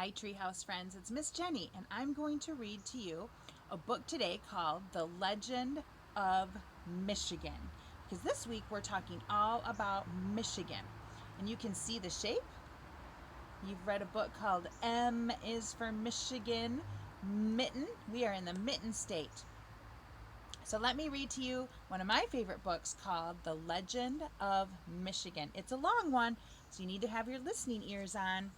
Hi, Treehouse friends. It's Miss Jenny, and I'm going to read to you a book today called The Legend of Michigan. Because this week we're talking all about Michigan. And you can see the shape. You've read a book called M is for Michigan, Mitten. We are in the Mitten State. So let me read to you one of my favorite books called The Legend of Michigan. It's a long one, so you need to have your listening ears on.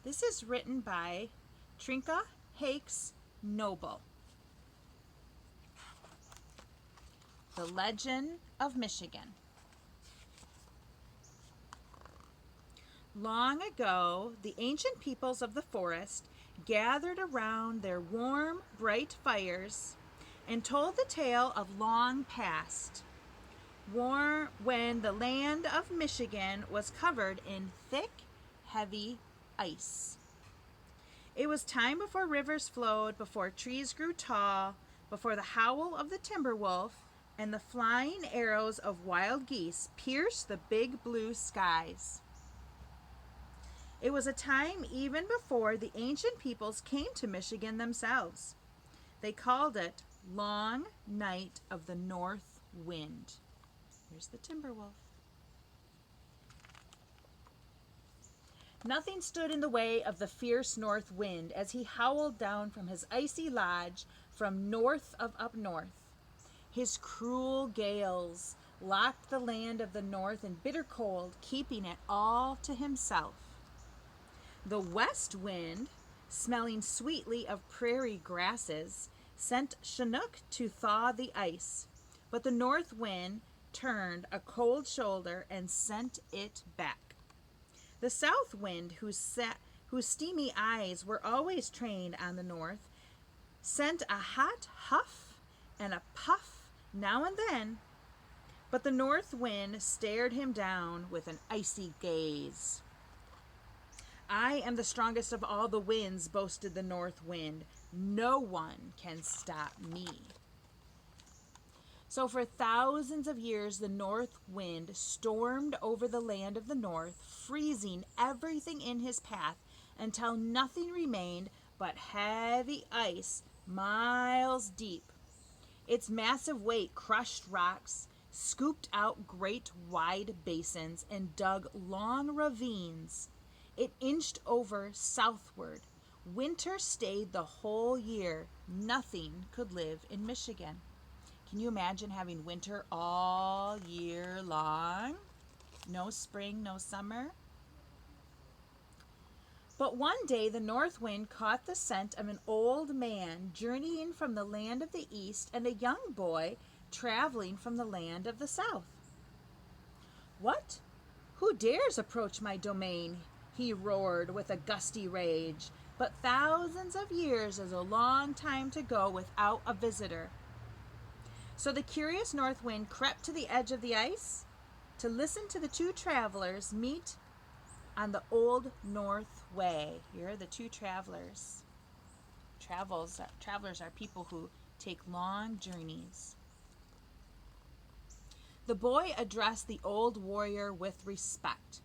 This is written by Trinka Hakes Noble. The Legend of Michigan. Long ago, the ancient peoples of the forest gathered around their warm, bright fires and told the tale of long past, when the land of Michigan was covered in thick, heavy ice. It was time before rivers flowed, before trees grew tall, before the howl of the timber wolf and the flying arrows of wild geese pierced the big blue skies. It was a time even before the ancient peoples came to Michigan themselves. They called it Long Night of the North Wind. Here's the timber wolf. Nothing stood in the way of the fierce north wind as he howled down from his icy lodge from north of up north. His cruel gales locked the land of the north in bitter cold, keeping it all to himself. The west wind, smelling sweetly of prairie grasses, sent Chinook to thaw the ice, but the north wind turned a cold shoulder and sent it back. The south wind, whose steamy eyes were always trained on the north, sent a hot huff and a puff now and then, but the north wind stared him down with an icy gaze. I am the strongest of all the winds, boasted the north wind. No one can stop me. So for thousands of years, the north wind stormed over the land of the north, freezing everything in his path until nothing remained but heavy ice miles deep. Its massive weight crushed rocks, scooped out great wide basins, and dug long ravines. It inched over southward. Winter stayed the whole year. Nothing could live in Michigan. Can you imagine having winter all year long? No spring, no summer? But one day the north wind caught the scent of an old man journeying from the land of the east and a young boy traveling from the land of the south. What? Who dares approach my domain? He roared with a gusty rage. But thousands of years is a long time to go without a visitor. So the curious north wind crept to the edge of the ice to listen to the two travelers meet on the old North Way. Here are the two travelers. Travelers are people who take long journeys. The boy addressed the old warrior with respect.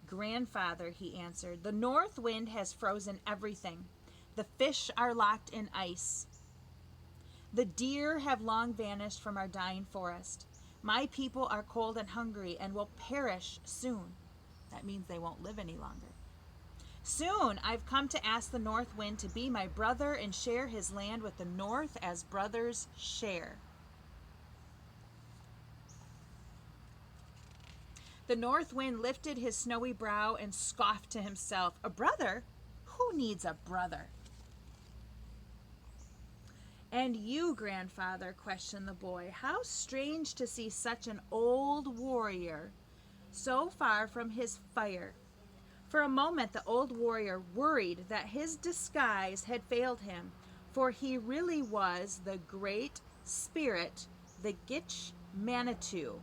Grandfather, he answered, the north wind has frozen everything. The fish are locked in ice. The deer have long vanished from our dying forest. My people are cold and hungry and will perish soon. That means they won't live any longer. Soon I've come to ask the north wind to be my brother and share his land with the north as brothers share. The north wind lifted his snowy brow and scoffed to himself. A brother? Who needs a brother? And you, grandfather, questioned the boy, how strange to see such an old warrior so far from his fire. For a moment the old warrior worried that his disguise had failed him, for he really was the great spirit, the Gitche Manitou,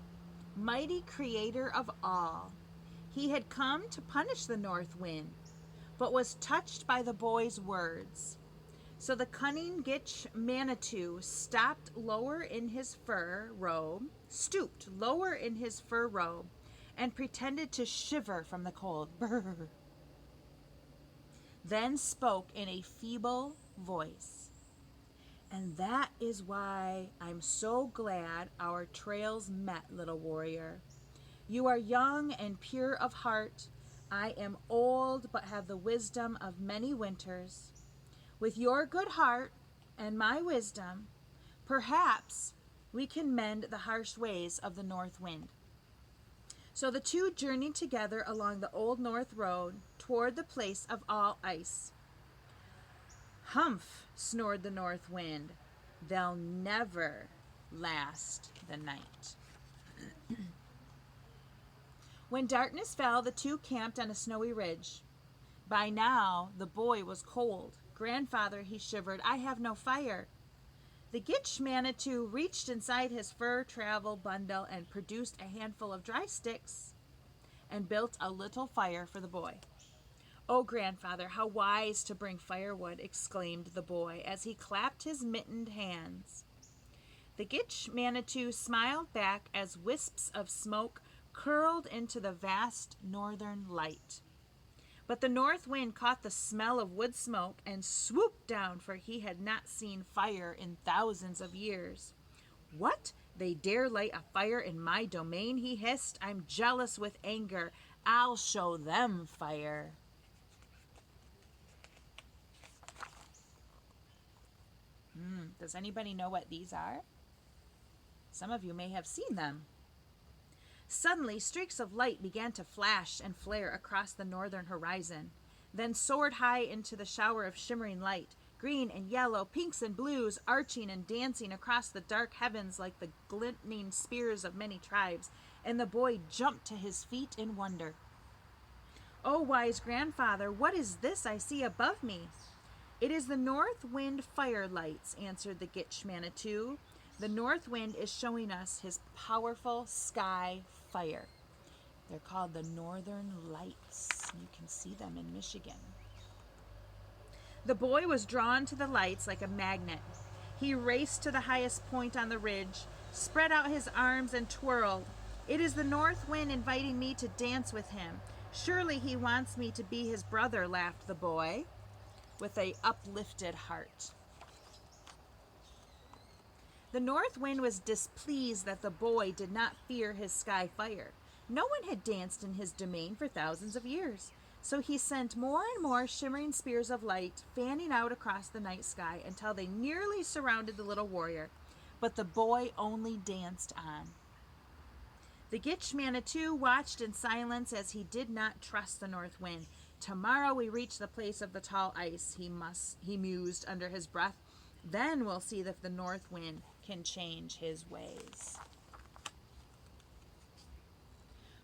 mighty creator of all. He had come to punish the north wind, but was touched by the boy's words. So the cunning Gitche Manitou stooped lower in his fur robe, and pretended to shiver from the cold. Brr. then spoke in a feeble voice. And that is why I'm so glad our trails met, little warrior. You are young and pure of heart. I am old but have the wisdom of many winters. With your good heart and my wisdom, perhaps we can mend the harsh ways of the north wind. So the two journeyed together along the old north road toward the place of all ice. Humph, snored the north wind. They'll never last the night. When darkness fell, the two camped on a snowy ridge. By now, the boy was cold. Grandfather, he shivered, I have no fire. The Gitch Manitou reached inside his fur travel bundle and produced a handful of dry sticks and built a little fire for the boy. Oh, Grandfather, how wise to bring firewood, exclaimed the boy as he clapped his mittened hands. The Gitch Manitou smiled back as wisps of smoke curled into the vast northern light. But the north wind caught the smell of wood smoke and swooped down, for he had not seen fire in thousands of years. What? They dare light a fire in my domain, he hissed. I'm jealous with anger. I'll show them fire. Does anybody know what these are? Some of you may have seen them. Suddenly, streaks of light began to flash and flare across the northern horizon, then soared high into the shower of shimmering light, green and yellow, pinks and blues, arching and dancing across the dark heavens like the glinting spears of many tribes, and the boy jumped to his feet in wonder. Oh, wise grandfather, what is this I see above me? It is the north wind fire lights, answered the Gitch Manitou. The north wind is showing us his powerful sky fire. They're called the Northern Lights. You can see them in Michigan. The boy was drawn to the lights like a magnet. He raced to the highest point on the ridge, spread out his arms and twirled. It is the north wind inviting me to dance with him. Surely he wants me to be his brother, laughed the boy with an uplifted heart. The north wind was displeased that the boy did not fear his sky fire. No one had danced in his domain for thousands of years. So he sent more and more shimmering spears of light fanning out across the night sky until they nearly surrounded the little warrior. But the boy only danced on. The Gitch Manitou watched in silence as he did not trust the north wind. Tomorrow we reach the place of the tall ice, he mused under his breath. Then we'll see if the north wind can change his ways.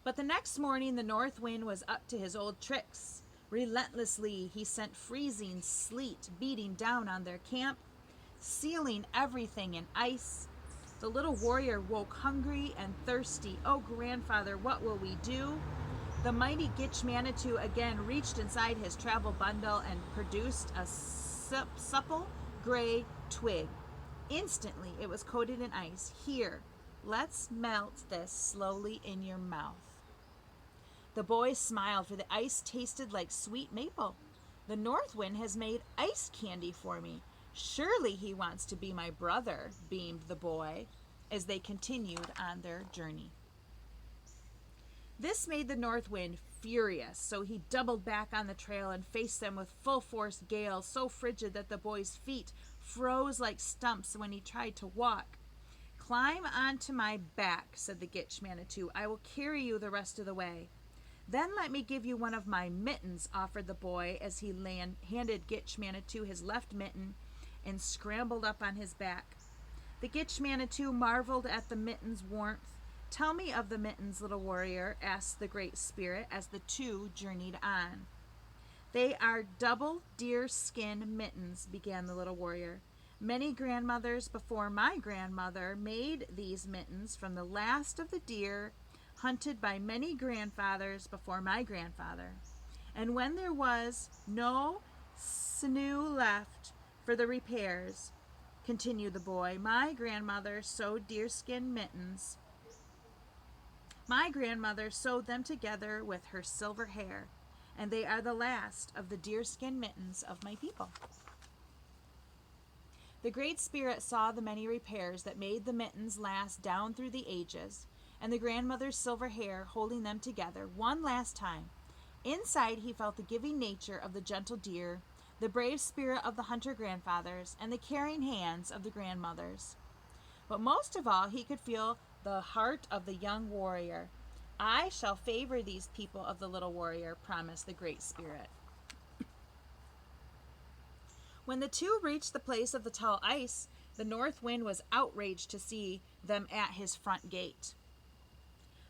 But the next morning the north wind was up to his old tricks. Relentlessly he sent freezing sleet beating down on their camp, sealing everything in ice. The little warrior woke hungry and thirsty. Oh, grandfather, what will we do? The mighty Gitch Manitou again reached inside his travel bundle and produced a supple gray twig. Instantly, it was coated in ice. Here, let's melt this slowly in your mouth. The boy smiled, for the ice tasted like sweet maple. The north wind has made ice candy for me. Surely he wants to be my brother, beamed the boy, as they continued on their journey. This made the north wind furious, so he doubled back on the trail and faced them with full force gales so frigid that the boy's feet froze like stumps when he tried to walk. Climb onto my back, said the Gitch Manitou. I will carry you the rest of the way. Then let me give you one of my mittens, offered the boy as he handed Gitch Manitou his left mitten and scrambled up on his back. The Gitch Manitou marveled at the mitten's warmth. Tell me of the mittens, little warrior, asked the Great Spirit as the two journeyed on. They are double deer-skin mittens, began the little warrior. Many grandmothers before my grandmother made these mittens from the last of the deer hunted by many grandfathers before my grandfather. And when there was no sinew left for the repairs, continued the boy, my grandmother sewed deerskin mittens. My grandmother sewed them together with her silver hair. and they are the last of the deerskin mittens of my people. The Great Spirit saw the many repairs that made the mittens last down through the ages, and the grandmother's silver hair holding them together one last time. Inside he felt the giving nature of the gentle deer, the brave spirit of the hunter grandfathers, and the caring hands of the grandmothers. But most of all, he could feel the heart of the young warrior. I shall favor these people of the little warrior, promised the Great Spirit. When the two reached the place of the tall ice, the north wind was outraged to see them at his front gate.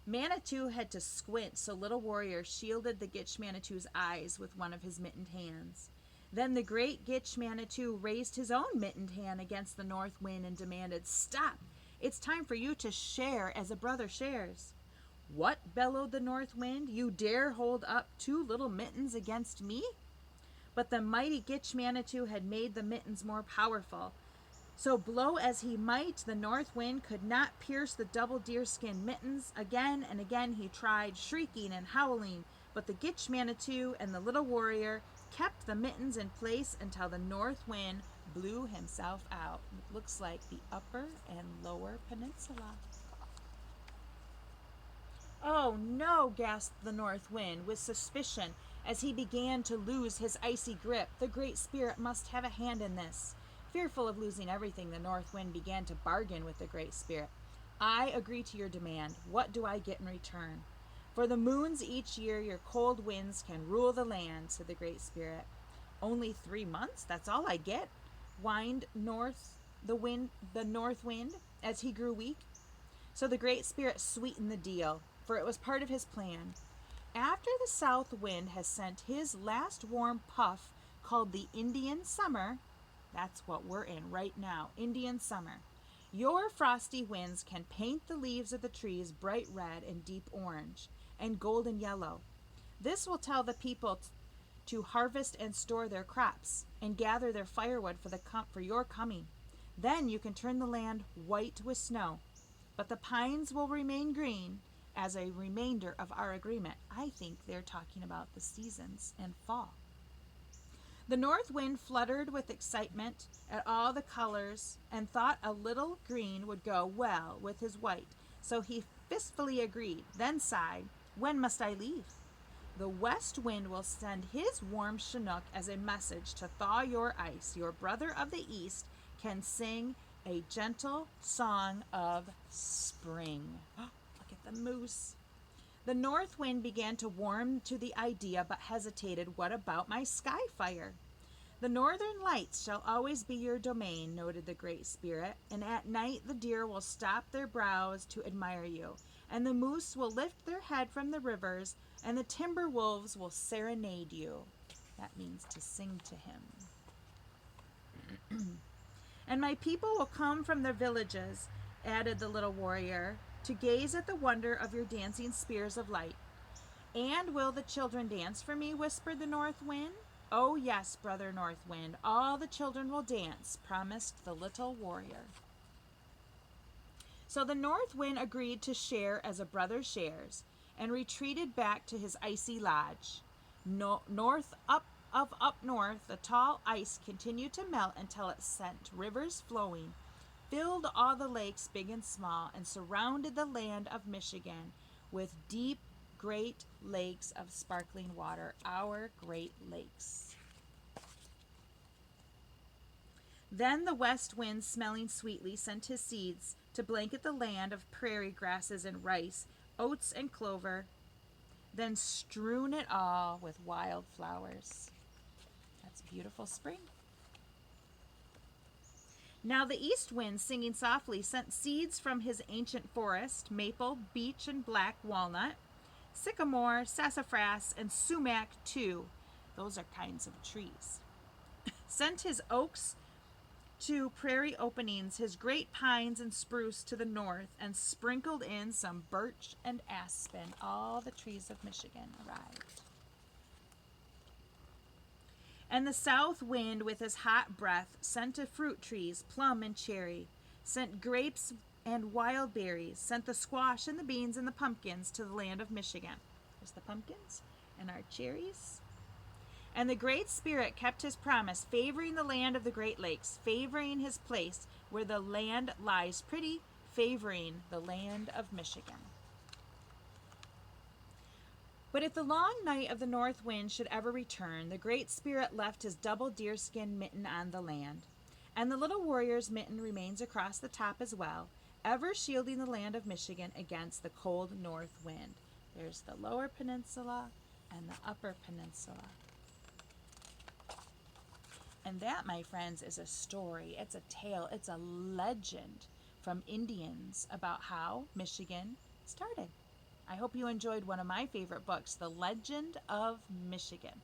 Manitou had to squint, so little warrior shielded the Gitch Manitou's eyes with one of his mittened hands. Then the great Gitch Manitou raised his own mittened hand against the north wind and demanded, "Stop! It's time for you to share as a brother shares." "What?" bellowed the north wind. "You dare hold up two little mittens against me?" But the mighty Gitch Manitou had made the mittens more powerful. So blow as he might, the north wind could not pierce the double deerskin mittens. Again and again he tried, shrieking and howling, but the Gitch Manitou and the little warrior kept the mittens in place until the north wind blew himself out. It looks like the upper and lower peninsula. "Oh no," gasped the north wind with suspicion as he began to lose his icy grip. "The Great Spirit must have a hand in this." Fearful of losing everything, the north wind began to bargain with the Great Spirit. "I agree to your demand. What do I get in return?" "For the moons each year your cold winds can rule the land," said the Great Spirit. "Only 3 months? That's all I get?" whined the north wind as he grew weak. So the Great Spirit sweetened the deal, for it was part of his plan. "After the south wind has sent his last warm puff, called the Indian summer," that's what we're in right now, Indian summer, "your frosty winds can paint the leaves of the trees bright red and deep orange and golden yellow. This will tell the people to harvest and store their crops and gather their firewood for your coming. Then you can turn the land white with snow. But the pines will remain green as a remainder of our agreement." I think they're talking about the seasons and fall. The north wind fluttered with excitement at all the colors and thought a little green would go well with his white, so he fistfully agreed, then sighed, "When must I leave?" "The west wind will send his warm chinook as a message to thaw your ice. Your brother of the east can sing a gentle song of spring." Look at the moose. The north wind began to warm to the idea, but hesitated. "What about my sky fire?" "The northern lights shall always be your domain," noted the Great Spirit, "and at night the deer will stop their brows to admire you, and the moose will lift their head from the rivers, and the timber wolves will serenade you." That means to sing to him. "And my people will come from their villages," added the little warrior, "to gaze at the wonder of your dancing spears of light." "And will the children dance for me?" whispered the north wind. "Oh yes, brother north wind, all the children will dance," promised the little warrior. So the north wind agreed to share as a brother shares, and retreated back to his icy lodge. Up north, the tall ice continued to melt until it sent rivers flowing, filled all the lakes big and small, and surrounded the land of Michigan with deep, great lakes of sparkling water, our Great Lakes. Then the west wind, smelling sweetly, sent his seeds to blanket the land of prairie grasses and rice, oats and clover, then strewn it all with wild flowers. That's beautiful spring. Now the east wind, singing softly, sent seeds from his ancient forest, maple, beech, and black walnut, sycamore, sassafras, and sumac too. Those are kinds of trees. Sent his oaks to prairie openings, his great pines and spruce to the north, and sprinkled in some birch and aspen. All the trees of Michigan arrived. And the south wind, with his hot breath, sent to fruit trees, plum and cherry, sent grapes and wild berries, sent the squash and the beans and the pumpkins to the land of Michigan. There's the pumpkins. And our cherries. And the Great Spirit kept his promise, favoring the land of the Great Lakes, favoring his place where the land lies pretty, favoring the land of Michigan. But if the long night of the north wind should ever return, the Great Spirit left his double deerskin mitten on the land. And the little warrior's mitten remains across the top as well, ever shielding the land of Michigan against the cold north wind. There's the lower peninsula and the upper peninsula. And that, my friends, is a story. It's a tale. It's a legend from Indians about how Michigan started. I hope you enjoyed one of my favorite books, The Legend of Michigan.